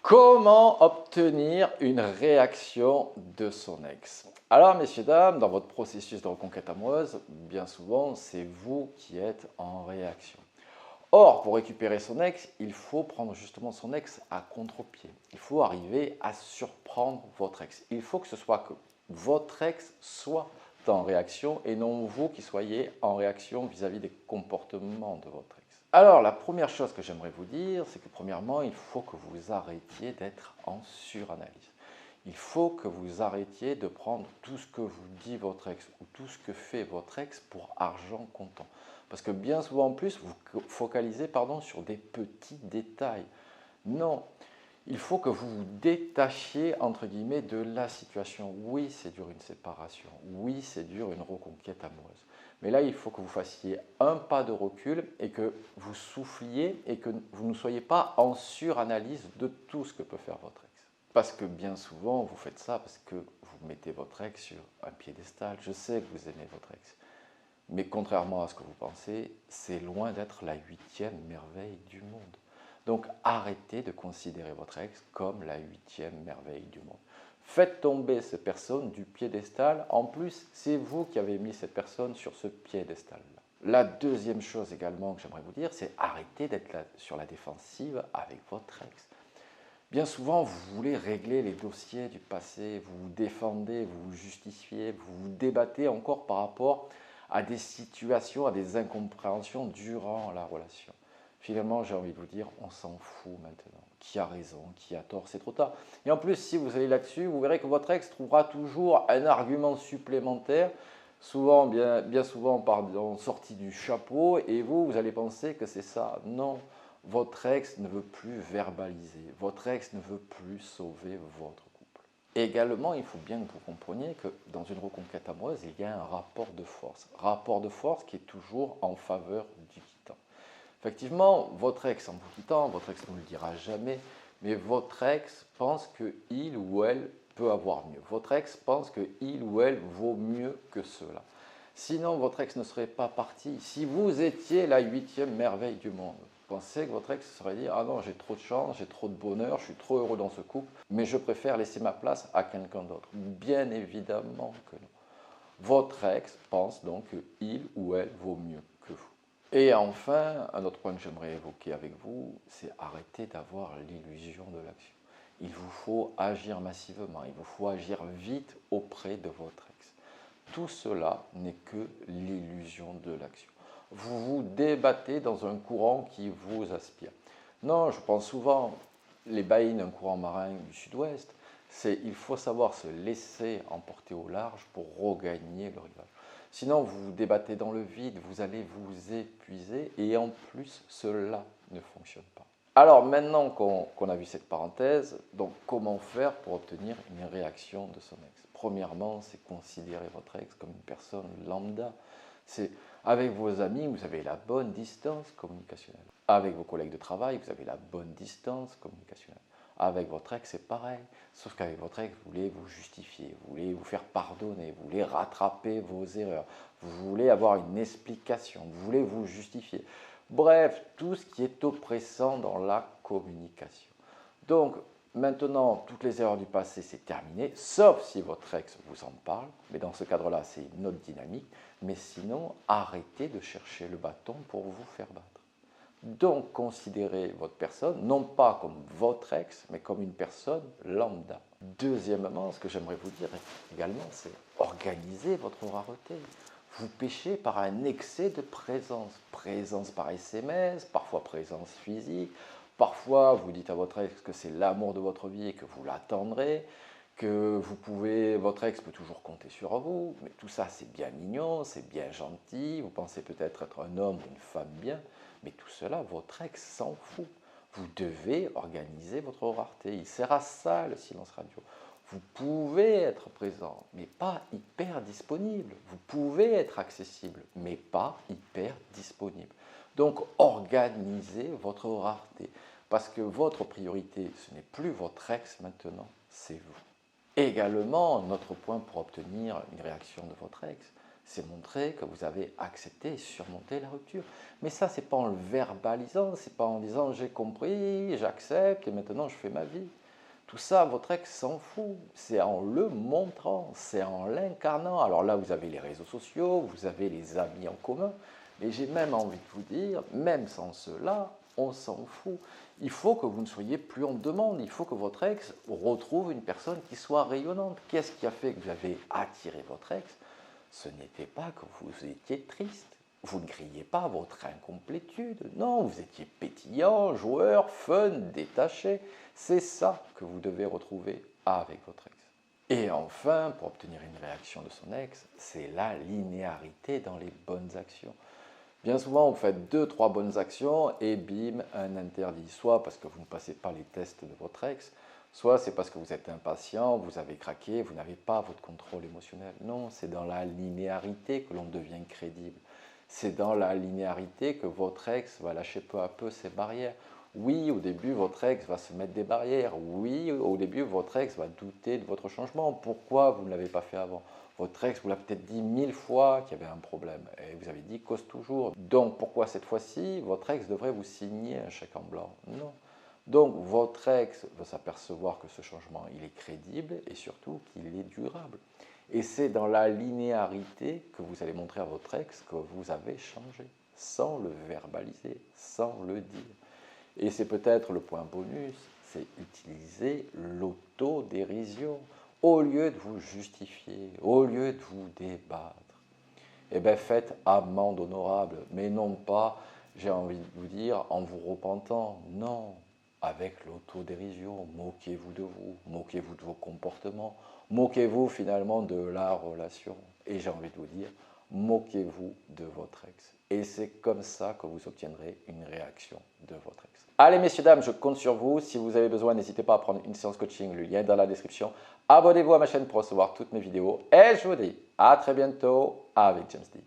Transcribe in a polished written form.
Comment obtenir une réaction de son ex? Alors, messieurs, dames, dans votre processus de reconquête amoureuse, bien souvent, c'est vous qui êtes en réaction. Or, pour récupérer son ex, il faut prendre justement son ex à contre-pied. Il faut arriver à surprendre votre ex. Il faut que ce soit que votre ex soit en réaction et non vous qui soyez en réaction vis-à-vis des comportements de votre ex. Alors, la première chose que j'aimerais vous dire, c'est que premièrement, il faut que vous arrêtiez d'être en suranalyse. Il faut que vous arrêtiez de prendre tout ce que vous dit votre ex ou tout ce que fait votre ex pour argent comptant. Parce que bien souvent en plus, vous focalisez sur des petits détails. Non, il faut que vous vous détachiez entre guillemets de la situation. Oui, c'est dur une séparation. Oui, c'est dur une reconquête amoureuse. Mais là, il faut que vous fassiez un pas de recul et que vous souffliez et que vous ne soyez pas en suranalyse de tout ce que peut faire votre ex. Parce que bien souvent, vous faites ça parce que vous mettez votre ex sur un piédestal. Je sais que vous aimez votre ex. Mais contrairement à ce que vous pensez, c'est loin d'être la huitième merveille du monde. Donc arrêtez de considérer votre ex comme la huitième merveille du monde. Faites tomber cette personne du piédestal. En plus, c'est vous qui avez mis cette personne sur ce piédestal-là. La deuxième chose également que j'aimerais vous dire, c'est arrêtez d'être sur la défensive avec votre ex. Bien souvent, vous voulez régler les dossiers du passé, vous vous défendez, vous vous justifiez, vous vous débattez encore par rapport à des situations, à des incompréhensions durant la relation. Finalement, j'ai envie de vous dire, on s'en fout maintenant. Qui a raison, qui a tort, c'est trop tard. Et en plus, si vous allez là-dessus, vous verrez que votre ex trouvera toujours un argument supplémentaire, souvent, bien souvent, sorti du chapeau, et vous allez penser que c'est ça. Non, votre ex ne veut plus verbaliser, votre ex ne veut plus sauver votre couple. Également, il faut bien que vous compreniez que dans une reconquête amoureuse, il y a un rapport de force qui est toujours en faveur du quittant. Effectivement, votre ex en vous quittant, votre ex ne vous le dira jamais, mais votre ex pense qu'il ou elle peut avoir mieux. Votre ex pense qu'il ou elle vaut mieux que cela. Sinon, votre ex ne serait pas parti. Si vous étiez la huitième merveille du monde, pensez que votre ex se serait dit « Ah non, j'ai trop de chance, j'ai trop de bonheur, je suis trop heureux dans ce couple, mais je préfère laisser ma place à quelqu'un d'autre. » Bien évidemment que non. Votre ex pense donc qu'il ou elle vaut mieux que vous. Et enfin, un autre point que j'aimerais évoquer avec vous, c'est arrêter d'avoir l'illusion de l'action. Il vous faut agir massivement, il vous faut agir vite auprès de votre ex. Tout cela n'est que l'illusion de l'action. Vous vous débattez dans un courant qui vous aspire. Non, je pense souvent, les baïnes d'un courant marin du sud-ouest, c'est il faut savoir se laisser emporter au large pour regagner le rivage. Sinon, vous vous débattez dans le vide, vous allez vous épuiser et en plus, cela ne fonctionne pas. Alors maintenant qu'on a vu cette parenthèse, donc comment faire pour obtenir une réaction de son ex? Premièrement, c'est considérer votre ex comme une personne lambda. C'est avec vos amis, vous avez la bonne distance communicationnelle. Avec vos collègues de travail, vous avez la bonne distance communicationnelle. Avec votre ex, c'est pareil. Sauf qu'avec votre ex, vous voulez vous justifier, vous voulez vous faire pardonner, vous voulez rattraper vos erreurs, vous voulez avoir une explication, vous voulez vous justifier. Bref, tout ce qui est oppressant dans la communication. Donc, maintenant, toutes les erreurs du passé, c'est terminé, sauf si votre ex vous en parle. Mais dans ce cadre-là, c'est une autre dynamique. Mais sinon, arrêtez de chercher le bâton pour vous faire battre. Donc, considérez votre personne, non pas comme votre ex, mais comme une personne lambda. Deuxièmement, ce que j'aimerais vous dire également, c'est organiser votre rareté. Vous péchez par un excès de présence. Présence par SMS, parfois présence physique. Parfois, vous dites à votre ex que c'est l'amour de votre vie et que vous l'attendrez, que votre ex peut toujours compter sur vous. Mais tout ça, c'est bien mignon, c'est bien gentil. Vous pensez peut-être être un homme ou une femme bien. Mais tout cela, votre ex s'en fout. Vous devez organiser votre rareté. Il sert à ça, le silence radio. Vous pouvez être présent, mais pas hyper disponible. Vous pouvez être accessible, mais pas hyper disponible. Donc, organisez votre rareté. Parce que votre priorité, ce n'est plus votre ex maintenant, c'est vous. Également, notre point pour obtenir une réaction de votre ex, C'est montrer que vous avez accepté et surmonté la rupture. Mais ça, c'est pas en le verbalisant, c'est pas en disant j'ai compris, j'accepte et maintenant je fais ma vie. Tout ça, votre ex s'en fout. C'est en le montrant, c'est en l'incarnant. Alors là, vous avez les réseaux sociaux, vous avez les amis en commun. Mais j'ai même envie de vous dire, même sans cela, on s'en fout. Il faut que vous ne soyez plus en demande. Il faut que votre ex retrouve une personne qui soit rayonnante. Qu'est-ce qui a fait que vous avez attiré votre ex? Ce n'était pas que vous étiez triste. Vous ne criez pas votre incomplétude. Non, vous étiez pétillant, joueur, fun, détaché. C'est ça que vous devez retrouver avec votre ex. Et enfin, pour obtenir une réaction de son ex, c'est la linéarité dans les bonnes actions. Bien souvent, vous faites 2-3 bonnes actions et bim, un interdit. Soit parce que vous ne passez pas les tests de votre ex, soit c'est parce que vous êtes impatient, vous avez craqué, vous n'avez pas votre contrôle émotionnel. Non, c'est dans la linéarité que l'on devient crédible. C'est dans la linéarité que votre ex va lâcher peu à peu ses barrières. Oui, au début, votre ex va se mettre des barrières. Oui, au début, votre ex va douter de votre changement. Pourquoi vous ne l'avez pas fait avant? Votre ex vous l'a peut-être dit 1000 fois qu'il y avait un problème et vous avez dit cause toujours. Donc pourquoi cette fois-ci, votre ex devrait vous signer un chèque en blanc? Non. Donc votre ex va s'apercevoir que ce changement, il est crédible et surtout qu'il est durable. Et c'est dans la linéarité que vous allez montrer à votre ex que vous avez changé, sans le verbaliser, sans le dire. Et c'est peut-être le point bonus, c'est utiliser l'autodérision. Au lieu de vous justifier, au lieu de vous débattre, eh bien faites amende honorable, mais non pas, j'ai envie de vous dire, en vous repentant, non, avec l'autodérision, moquez-vous de vous, moquez-vous de vos comportements, moquez-vous finalement de la relation, et j'ai envie de vous dire, moquez-vous de votre ex. Et c'est comme ça que vous obtiendrez une réaction de votre ex. Allez messieurs, dames, je compte sur vous. Si vous avez besoin, n'hésitez pas à prendre une séance coaching, le lien est dans la description. Abonnez-vous à ma chaîne pour recevoir toutes mes vidéos. Et je vous dis à très bientôt avec James D.